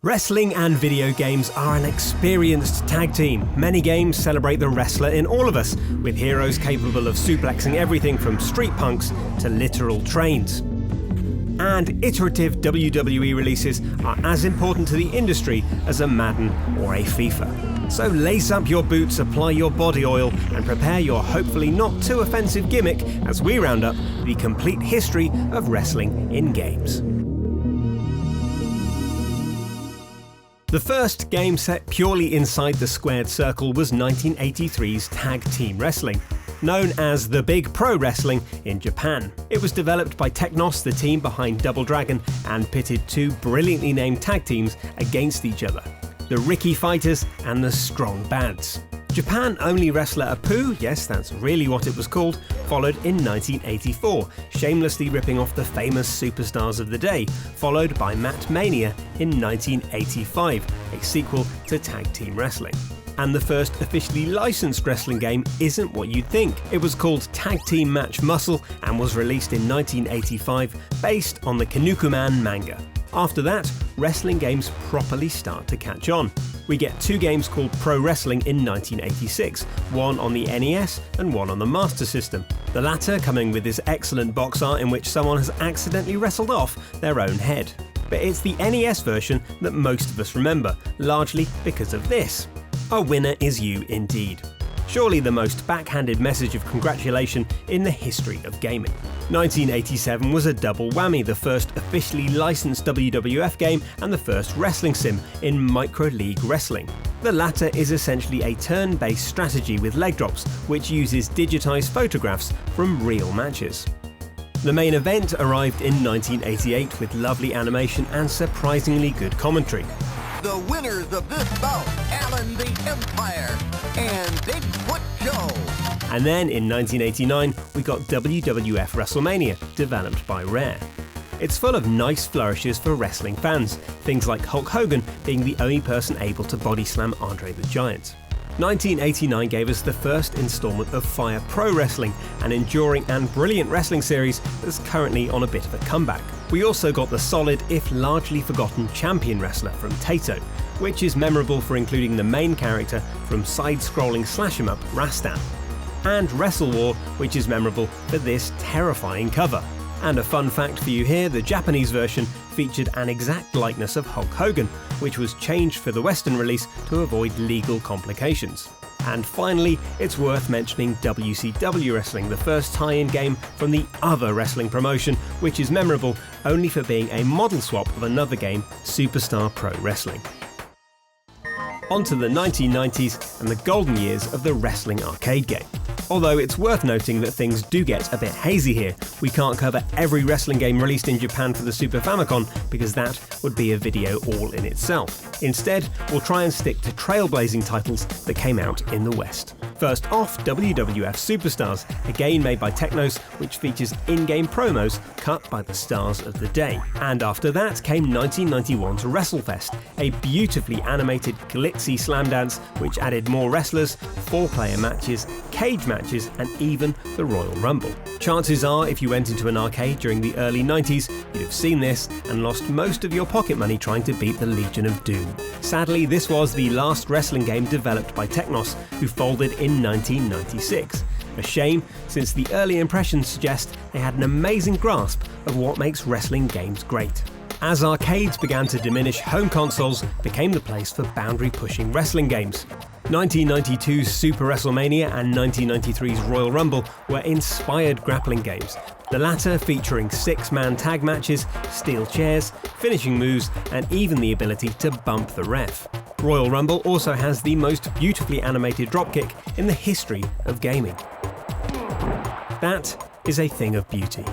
Wrestling and video games are an experienced tag team. Many games celebrate the wrestler in all of us, with heroes capable of suplexing everything from street punks to literal trains. And iterative WWE releases are as important to the industry as a Madden or a FIFA. So lace up your boots, apply your body oil, and prepare your hopefully not too offensive gimmick as we round up the complete history of wrestling in games. The first game set purely inside the squared circle was 1983's Tag Team Wrestling, known as the Big Pro Wrestling in Japan. It was developed by Technos, the team behind Double Dragon, and pitted two brilliantly named tag teams against each other, the Ricky Fighters and the Strong Bads. Japan Only Wrestler Apu, yes that's really what it was called, followed in 1984, shamelessly ripping off the famous superstars of the day, followed by Mat Mania in 1985, a sequel to Tag Team Wrestling. And the first officially licensed wrestling game isn't what you'd think. It was called Tag Team Match Muscle and was released in 1985, based on the Kinnikuman manga. After that, wrestling games properly start to catch on. We get two games called Pro Wrestling in 1986, one on the NES and one on the Master System, the latter coming with this excellent box art in which someone has accidentally wrestled off their own head. But it's the NES version that most of us remember, largely because of this. A winner is you indeed. Surely the most backhanded message of congratulation in the history of gaming. 1987 was a double whammy, the first officially licensed WWF game and the first wrestling sim in Micro League Wrestling. The latter is essentially a turn-based strategy with leg drops, which uses digitized photographs from real matches. The main event arrived in 1988 with lovely animation and surprisingly good commentary. The winners of this bout, Alan the Empire and Bigfoot Joe. And then in 1989, we got Wwf Wrestlemania, developed by Rare. It's full of nice flourishes for wrestling fans, things like Hulk Hogan being the only person able to body slam Andre the Giant. 1989 gave us the first installment of Fire Pro Wrestling, an enduring and brilliant wrestling series that's currently on a bit of a comeback. We also got the solid, if largely forgotten, Champion Wrestler from Taito, which is memorable for including the main character from side-scrolling slash-em-up Rastan, and Wrestle War, which is memorable for this terrifying cover. And a fun fact for you here, the Japanese version featured an exact likeness of Hulk Hogan, which was changed for the Western release to avoid legal complications. And finally, it's worth mentioning WCW Wrestling, the first tie-in game from the other wrestling promotion, which is memorable only for being a model swap of another game, Superstar Pro Wrestling. On to the 1990s and the golden years of the wrestling arcade game. Although it's worth noting that things do get a bit hazy here. We can't cover every wrestling game released in Japan for the Super Famicom because that would be a video all in itself. Instead, we'll try and stick to trailblazing titles that came out in the West. First off, Wwf Superstars, a game made by Technos which features in-game promos cut by the stars of the day. And after that came 1991's WrestleFest, a beautifully animated glitzy slam dance which added more wrestlers, 4-player matches, cage matches, and even the Royal Rumble. Chances are, if you went into an arcade during the early 90s, you'd have seen this and lost most of your pocket money trying to beat the Legion of Doom. Sadly, this was the last wrestling game developed by Technos, who folded in 1996. A shame, since the early impressions suggest they had an amazing grasp of what makes wrestling games great. As arcades began to diminish, home consoles became the place for boundary-pushing wrestling games. 1992's Super WrestleMania and 1993's Royal Rumble were inspired grappling games, the latter featuring 6-man tag matches, steel chairs, finishing moves, and even the ability to bump the ref. Royal Rumble also has the most beautifully animated dropkick in the history of gaming. That is a thing of beauty.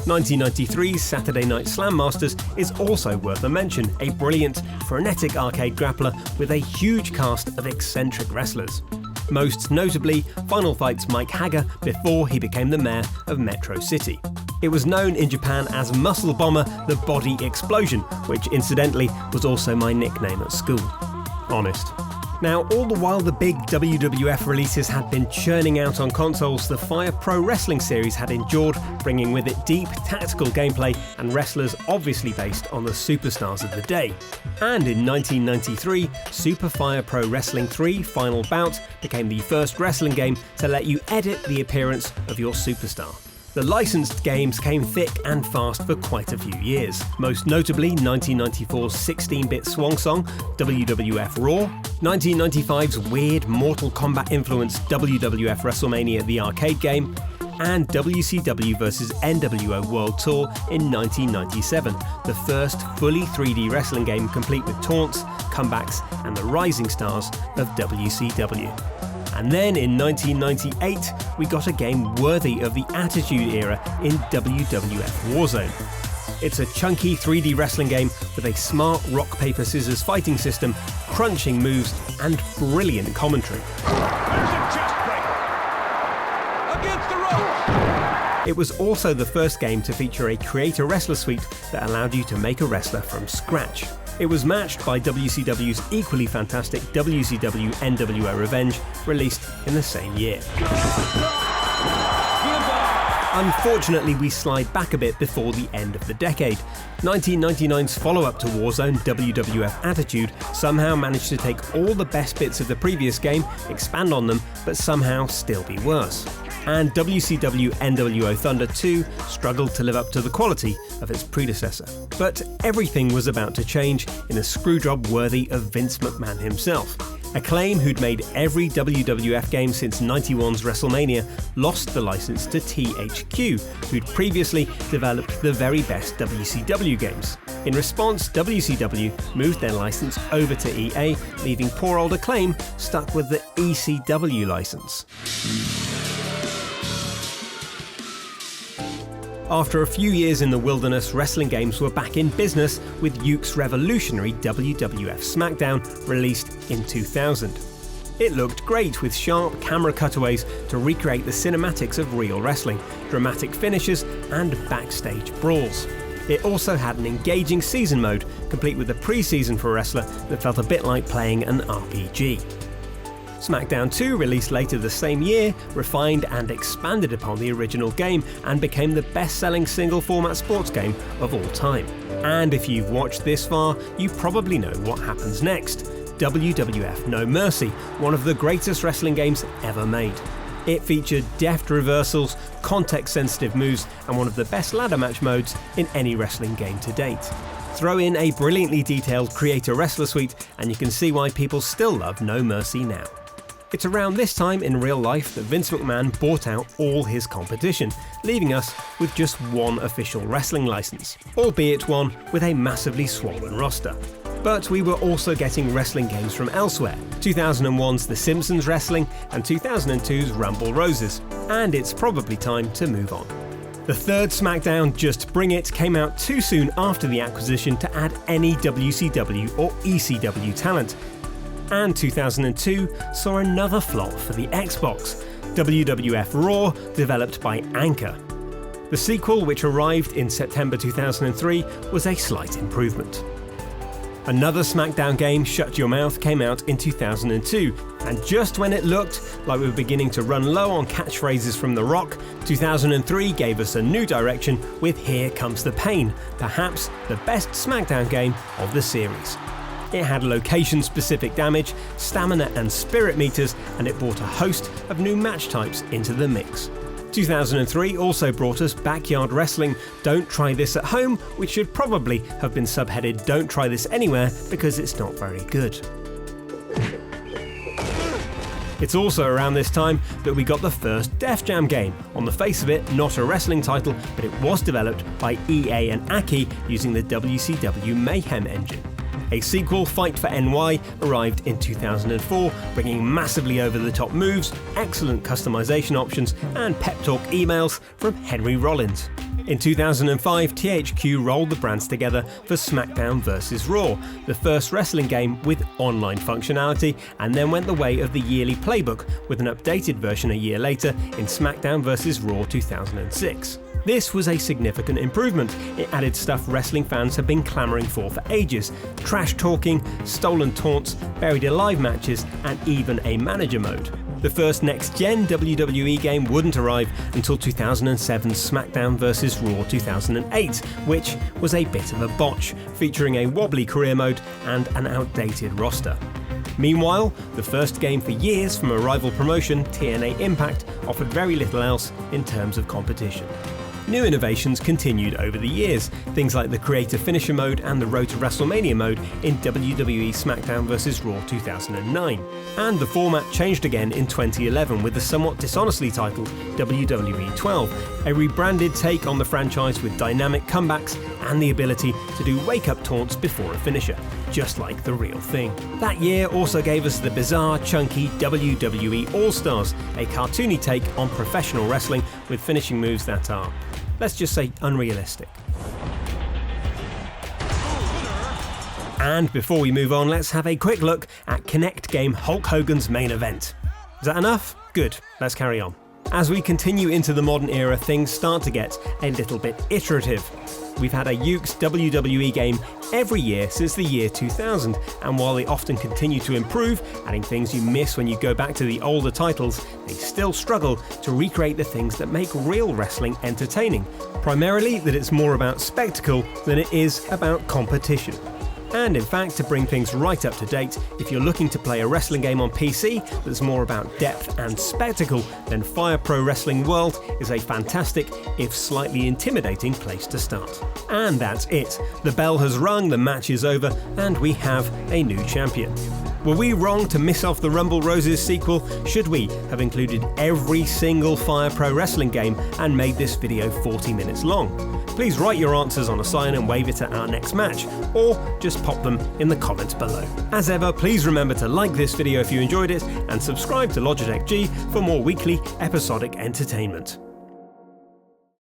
1993's Saturday Night Slam Masters is also worth a mention, a brilliant, frenetic arcade grappler with a huge cast of eccentric wrestlers. Most notably, Final Fight's Mike Hager before he became the mayor of Metro City. It was known in Japan as Muscle Bomber the Body Explosion, which incidentally was also my nickname at school. Honest. Now, all the while the big WWF releases had been churning out on consoles, the Fire Pro Wrestling series had endured, bringing with it deep, tactical gameplay and wrestlers obviously based on the superstars of the day. And in 1993, Super Fire Pro Wrestling 3 Final Bout became the first wrestling game to let you edit the appearance of your superstar. The licensed games came thick and fast for quite a few years, most notably 1994's 16-bit swan song, WWF Raw, 1995's weird Mortal Kombat-influenced WWF Wrestlemania the arcade game, and WCW vs Nwo World Tour in 1997, the first fully 3D wrestling game complete with taunts, comebacks, and the rising stars of WCW. And then in 1998, we got a game worthy of the Attitude Era in WWF Warzone. It's a chunky 3D wrestling game with a smart rock, paper, scissors fighting system, crunching moves, and brilliant commentary. It was also the first game to feature a creator wrestler suite that allowed you to make a wrestler from scratch. It was matched by WCW's equally fantastic WCW NWO Revenge, released in the same year. Unfortunately, we slide back a bit before the end of the decade. 1999's follow-up to Warzone, WWF Attitude, somehow managed to take all the best bits of the previous game, expand on them, but somehow still be worse. And WCW NWO Thunder 2 struggled to live up to the quality of its predecessor. But everything was about to change in a screwjob worthy of Vince McMahon himself. Acclaim, who'd made every WWF game since '91's WrestleMania, lost the license to THQ, who'd previously developed the very best WCW games. In response, WCW moved their license over to EA, leaving poor old Acclaim stuck with the ECW license. After a few years in the wilderness, wrestling games were back in business with Uke's revolutionary WWF Smackdown, released in 2000. It looked great with sharp camera cutaways to recreate the cinematics of real wrestling, dramatic finishes, and backstage brawls. It also had an engaging season mode, complete with a pre-season for a wrestler that felt a bit like playing an RPG. Smackdown 2, released later the same year, refined and expanded upon the original game and became the best-selling single-format sports game of all time. And if you've watched this far, you probably know what happens next. WWF No Mercy, one of the greatest wrestling games ever made. It featured deft reversals, context-sensitive moves, and one of the best ladder match modes in any wrestling game to date. Throw in a brilliantly detailed creator wrestler suite, and you can see why people still love No Mercy now. It's around this time in real life that Vince McMahon bought out all his competition, leaving us with just one official wrestling license, albeit one with a massively swollen roster. But we were also getting wrestling games from elsewhere, 2001's The Simpsons Wrestling and 2002's Rumble Roses, and it's probably time to move on. The third Smackdown, Just Bring It, came out too soon after the acquisition to add any WCW or ECW talent. And 2002 saw another flop for the Xbox, WWF Raw, developed by Anchor. The sequel, which arrived in September 2003, was a slight improvement. Another Smackdown game, Shut Your Mouth, came out in 2002, and just when it looked like we were beginning to run low on catchphrases from The Rock, 2003 gave us a new direction with Here Comes the Pain, perhaps the best Smackdown game of the series. It had location-specific damage, stamina and spirit meters, and it brought a host of new match types into the mix. 2003 also brought us Backyard Wrestling Don't Try This at Home, which should probably have been subheaded Don't Try This Anywhere because it's not very good. It's also around this time that we got the first Def Jam game. On the face of it, not a wrestling title, but it was developed by EA and Aki using the WCW Mayhem engine. A sequel, Fight for NY, arrived in 2004, bringing massively over-the-top moves, excellent customization options, and pep talk emails from Henry Rollins. In 2005, THQ rolled the brands together for Smackdown vs. Raw, the first wrestling game with online functionality, and then went the way of the yearly playbook with an updated version a year later in Smackdown vs. Raw 2006. This was a significant improvement. It added stuff wrestling fans have been clamoring for ages: trash talking, stolen taunts, buried alive matches, and even a manager mode. The first next-gen WWE game wouldn't arrive until 2007's Smackdown vs. Raw 2008, which was a bit of a botch, featuring a wobbly career mode and an outdated roster. Meanwhile, the first game for years from a rival promotion, TNA Impact, offered very little else in terms of competition. New innovations continued over the years, things like the Creative Finisher mode and the Road to WrestleMania mode in WWE Smackdown vs. Raw 2009. And the format changed again in 2011 with the somewhat dishonestly titled WWE 12, a rebranded take on the franchise with dynamic comebacks and the ability to do wake-up taunts before a finisher, just like the real thing. That year also gave us the bizarre, chunky WWE All-Stars, a cartoony take on professional wrestling with finishing moves that are, let's just say, unrealistic. And before we move on, let's have a quick look at Kinect game Hulk Hogan's main event. Is that enough? Good, let's carry on. As we continue into the modern era, things start to get a little bit iterative. We've had a Ukes WWE game every year since the year 2000, and while they often continue to improve, adding things you miss when you go back to the older titles, they still struggle to recreate the things that make real wrestling entertaining. Primarily that it's more about spectacle than it is about competition. And in fact, to bring things right up to date, if you're looking to play a wrestling game on PC that's more about depth and spectacle, then Fire Pro Wrestling World is a fantastic, if slightly intimidating, place to start. And that's it. The bell has rung, the match is over, and we have a new champion. Were we wrong to miss off the Rumble Roses sequel? Should we have included every single Fire Pro Wrestling game and made this video 40 minutes long? Please write your answers on a sign and wave it at our next match, or just pop them in the comments below. As ever, please remember to like this video if you enjoyed it, and subscribe to Logitech G for more weekly episodic entertainment.